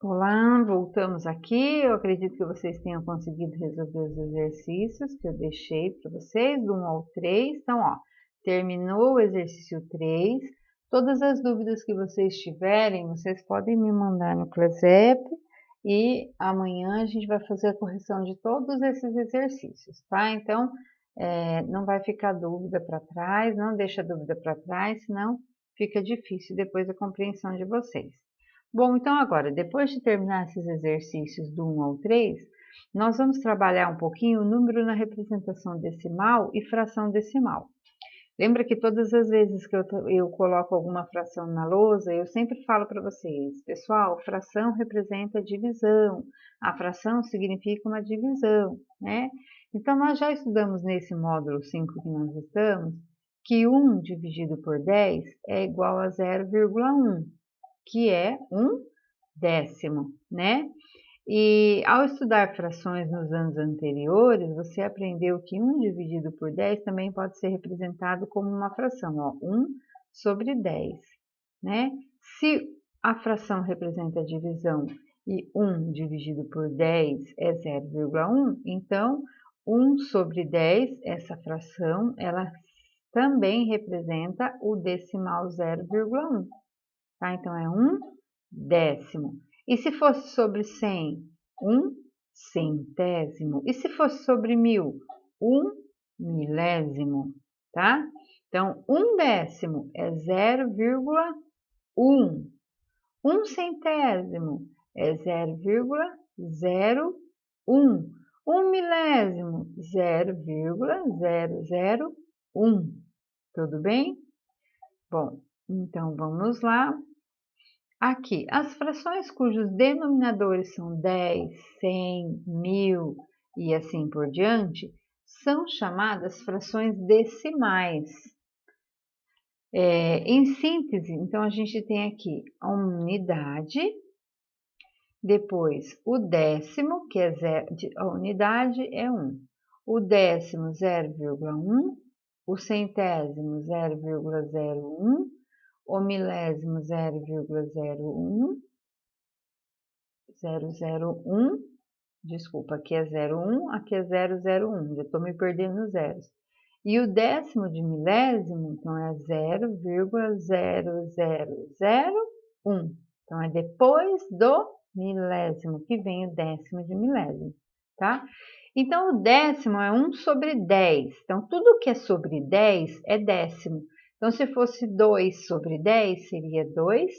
Olá, voltamos aqui. Eu acredito que vocês tenham conseguido resolver os exercícios que eu deixei para vocês, do 1 ao 3. Então, ó, terminou o exercício 3. Todas as dúvidas que vocês tiverem, vocês podem me mandar no ClassApp e amanhã a gente vai fazer a correção de todos esses exercícios, tá? Então, não vai ficar dúvida para trás, não deixa dúvida para trás, senão fica difícil depois a compreensão de vocês. Bom, então agora, depois de terminar esses exercícios do 1 ao 3, nós vamos trabalhar um pouquinho o número na representação decimal e fração decimal. Lembra que todas as vezes que eu coloco alguma fração na lousa, eu sempre falo para vocês, pessoal, fração representa divisão, a fração significa uma divisão, né? Então, nós já estudamos nesse módulo 5 que nós estamos, que 1 dividido por 10 é igual a 0,1. Que é 1/10, né? E ao estudar frações nos anos anteriores, você aprendeu que 1 dividido por 10 também pode ser representado como uma fração, ó, 1 sobre 10, né? Se a fração representa a divisão e 1 dividido por 10 é 0,1, então 1 sobre 10, essa fração, ela também representa o decimal 0,1. Tá? Então, é 1/10. E se fosse sobre 100? 1/100. E se fosse sobre 1000? 1/1000, tá? Então, 1/10 é 0,1. 1/100 é 0,01. 1/1000, 0,001. Tudo bem? Bom, então vamos lá. Aqui, as frações cujos denominadores são 10, 100, 1000 e assim por diante, são chamadas frações decimais. Em síntese, então, a gente tem aqui a unidade, depois o décimo, que é a unidade é 1, o décimo 0,1, o centésimo 0,01, o milésimo 0,01, desculpa, aqui é 0,1, aqui é 0,01, já estou me perdendo nos zeros. E o décimo de milésimo, então, é 0,0001. Então, é depois do milésimo que vem o décimo de milésimo, tá? Então, o décimo é 1 sobre 10. Então, tudo que é sobre 10 é décimo. Então, se fosse 2 sobre 10, seria 2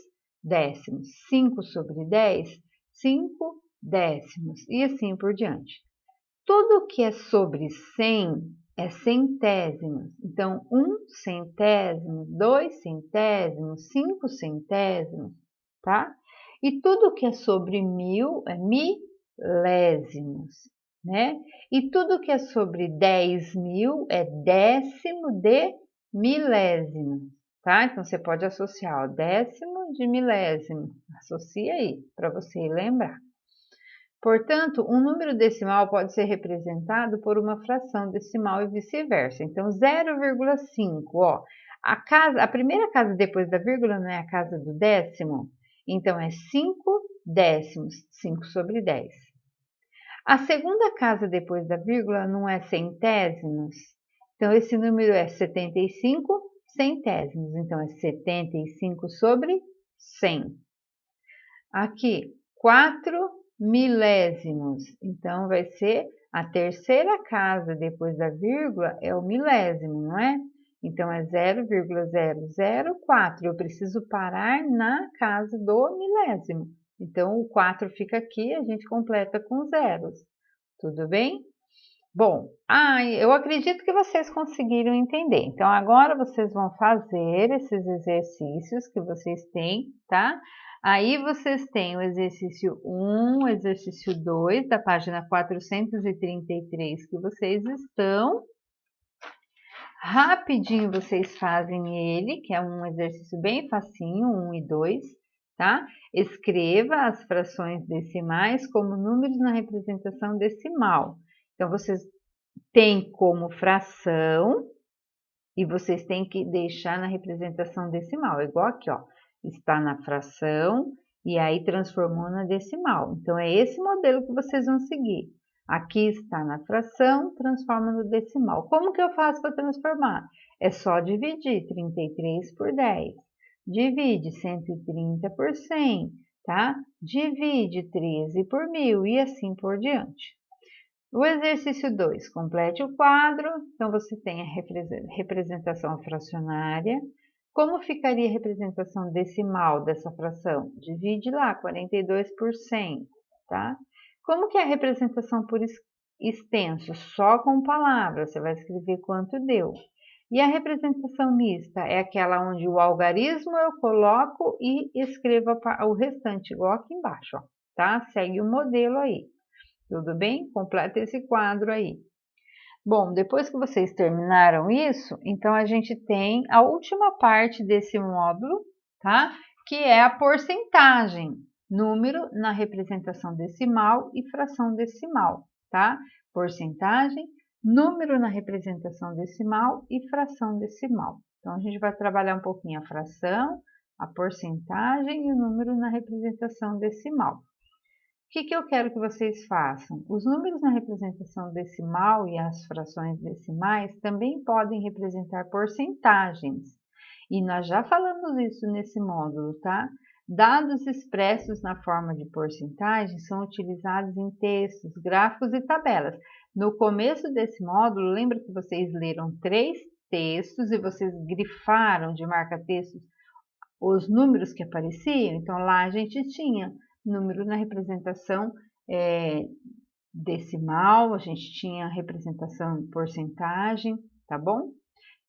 décimos. 5 sobre 10, 5 décimos. E assim por diante. Tudo que é sobre 100 é centésimos. Então, 1 centésimo, 2 centésimos, 5 centésimos, tá? E tudo que é sobre 1000 é milésimos, né? E tudo que é sobre 10.000 é décimo de milésimo, tá? Então, você pode associar o décimo de milésimo. Associa aí, para você lembrar. Portanto, um número decimal pode ser representado por uma fração decimal e vice-versa. Então, 0,5, ó, a primeira casa depois da vírgula não é a casa do décimo? Então, é 5 décimos, 5 sobre 10. A segunda casa depois da vírgula não é centésimos? Então, esse número é 75 centésimos. Então, é 75 sobre 100. Aqui, 4 milésimos. Então, vai ser a terceira casa depois da vírgula é o milésimo, não é? Então, é 0,004. Eu preciso parar na casa do milésimo. Então, o 4 fica aqui, a gente completa com zeros. Tudo bem? Bom, eu acredito que vocês conseguiram entender. Então, agora vocês vão fazer esses exercícios que vocês têm, tá? Aí vocês têm o exercício 1, o exercício 2, da página 433 que vocês estão. Rapidinho vocês fazem ele, que é um exercício bem facinho, 1 e 2, tá? Escreva as frações decimais como números na representação decimal. Então, vocês têm como fração e vocês têm que deixar na representação decimal, igual aqui, ó. Está na fração e aí transformou na decimal. Então, é esse modelo que vocês vão seguir. Aqui está na fração, transforma no decimal. Como que eu faço para transformar? É só dividir 33 por 10. Divide 130 por 100, tá? Divide 13 por 1000 e assim por diante. O exercício 2, complete o quadro. Então, você tem a representação fracionária. Como ficaria a representação decimal dessa fração? Divide lá, 42 por 100, tá? Como que é a representação por extenso? Só com palavras, você vai escrever quanto deu. E a representação mista é aquela onde o algarismo eu coloco e escrevo o restante, igual aqui embaixo, ó, tá? Segue o modelo aí. Tudo bem? Completa esse quadro aí. Bom, depois que vocês terminaram isso, então a gente tem a última parte desse módulo, tá? Que é a porcentagem, número na representação decimal e fração decimal, tá? Porcentagem, número na representação decimal e fração decimal. Então, a gente vai trabalhar um pouquinho a fração, a porcentagem e o número na representação decimal. O que eu quero que vocês façam? Os números na representação decimal e as frações decimais também podem representar porcentagens. E nós já falamos isso nesse módulo, tá? Dados expressos na forma de porcentagem são utilizados em textos, gráficos e tabelas. No começo desse módulo, lembra que vocês leram 3 textos e vocês grifaram de marca-textos os números que apareciam? Então, lá a gente tinha número na representação decimal, a gente tinha representação em porcentagem, tá bom?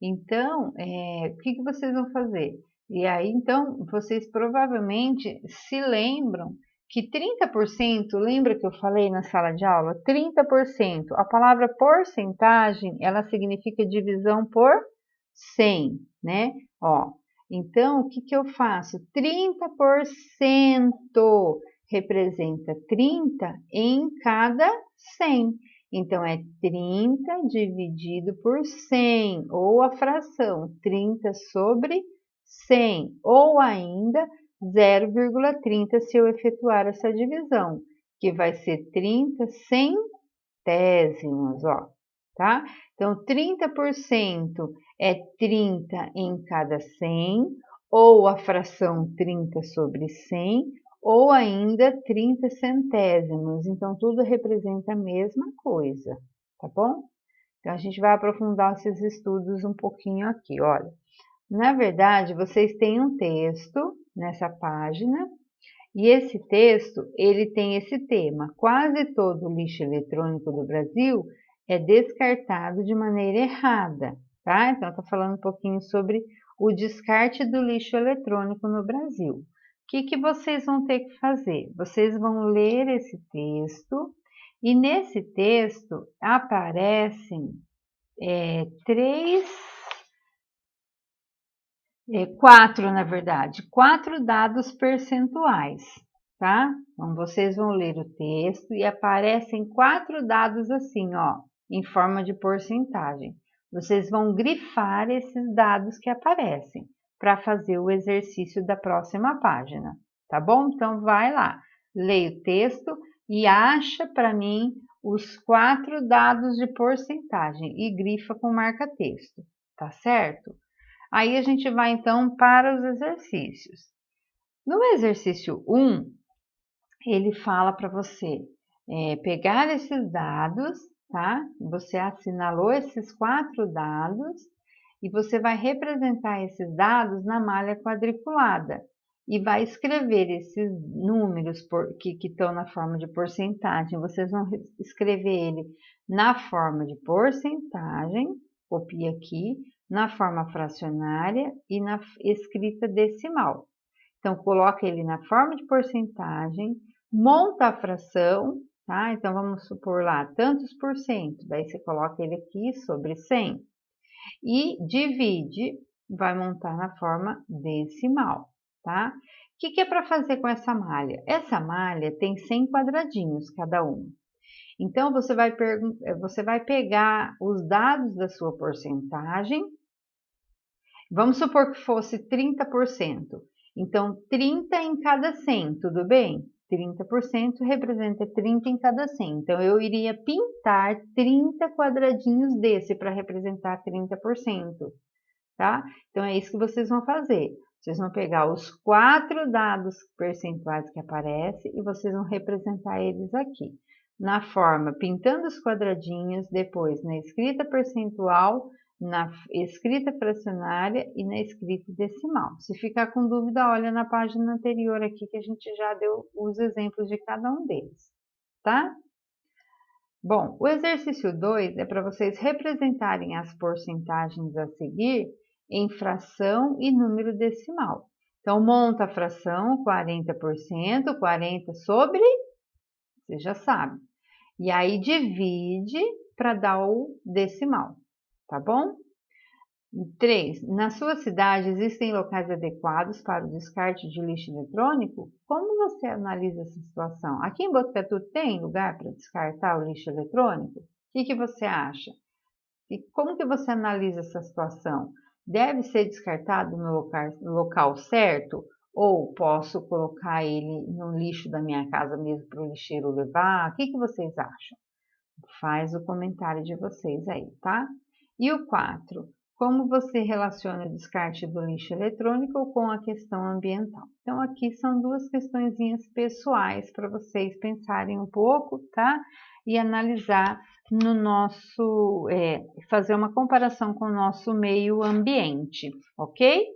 Então, o que vocês vão fazer? E aí, então, vocês provavelmente se lembram que 30%, lembra que eu falei na sala de aula? 30%, a palavra porcentagem, ela significa divisão por 100, né? Ó, então, o que eu faço? 30% representa 30 em cada 100. Então, é 30 dividido por 100, ou a fração 30 sobre 100, ou ainda 0,30 se eu efetuar essa divisão, que vai ser 30 centésimos, ó, tá? Então, 30% é 30 em cada 100, ou a fração 30 sobre 100, ou ainda 30 centésimos. Então, tudo representa a mesma coisa, tá bom? Então, a gente vai aprofundar esses estudos um pouquinho aqui, olha. Na verdade, vocês têm um texto nessa página, e esse texto, ele tem esse tema: quase todo o lixo eletrônico do Brasil é descartado de maneira errada, tá? Então, estou falando um pouquinho sobre o descarte do lixo eletrônico no Brasil. O que vocês vão ter que fazer? Vocês vão ler esse texto, e nesse texto aparecem quatro, na verdade, 4 dados percentuais, tá? Então, vocês vão ler o texto e aparecem 4 dados assim, ó, em forma de porcentagem. Vocês vão grifar esses dados que aparecem para fazer o exercício da próxima página, tá bom? Então, vai lá, leia o texto e acha para mim os 4 dados de porcentagem e grifa com marca-texto, tá certo? Aí a gente vai então para os exercícios. No exercício 1, ele fala para você pegar esses dados, tá? Você assinalou esses 4 dados e você vai representar esses dados na malha quadriculada e vai escrever esses números que estão na forma de porcentagem. Vocês vão escrever ele na forma de porcentagem, copia aqui, na forma fracionária e na escrita decimal. Então, coloca ele na forma de porcentagem, monta a fração, tá? Então, vamos supor lá, tantos por cento, daí você coloca ele aqui sobre 100. E divide, vai montar na forma decimal, tá? O que é para fazer com essa malha? Essa malha tem 100 quadradinhos cada um. Então, você vai pegar os dados da sua porcentagem. Vamos supor que fosse 30%. Então, 30 em cada 100, tudo bem? 30% representa 30 em cada 100. Então, eu iria pintar 30 quadradinhos desse para representar 30%, tá? Então, é isso que vocês vão fazer. Vocês vão pegar os 4 dados percentuais que aparecem e vocês vão representar eles aqui. Na forma, pintando os quadradinhos, depois na escrita percentual, na escrita fracionária e na escrita decimal. Se ficar com dúvida, olha na página anterior aqui que a gente já deu os exemplos de cada um deles, tá? Bom, o exercício 2 é para vocês representarem as porcentagens a seguir em fração e número decimal. Então, monta a fração 40%, 40 sobre, você já sabe. E aí divide para dar o decimal, tá bom? 3. Na sua cidade existem locais adequados para o descarte de lixo eletrônico? Como você analisa essa situação? Aqui em Botucatu tem lugar para descartar o lixo eletrônico? O que você acha? E como que você analisa essa situação? Deve ser descartado no local certo? Ou posso colocar ele no lixo da minha casa mesmo para o lixeiro levar? O que vocês acham? Faz o comentário de vocês aí, tá? E o 4. Como você relaciona o descarte do lixo eletrônico com a questão ambiental? Então, aqui são duas questõezinhas pessoais para vocês pensarem um pouco, tá? E analisar no nosso, fazer uma comparação com o nosso meio ambiente, ok?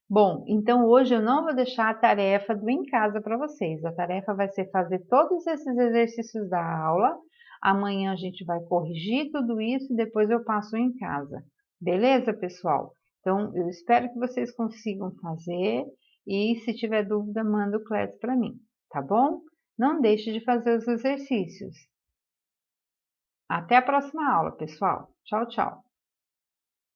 Bom, então hoje eu não vou deixar a tarefa do em casa para vocês. A tarefa vai ser fazer todos esses exercícios da aula. Amanhã a gente vai corrigir tudo isso e depois eu passo em casa. Beleza, pessoal? Então, eu espero que vocês consigam fazer e se tiver dúvida, manda o Clécio para mim, tá bom? Não deixe de fazer os exercícios. Até a próxima aula, pessoal. Tchau, tchau.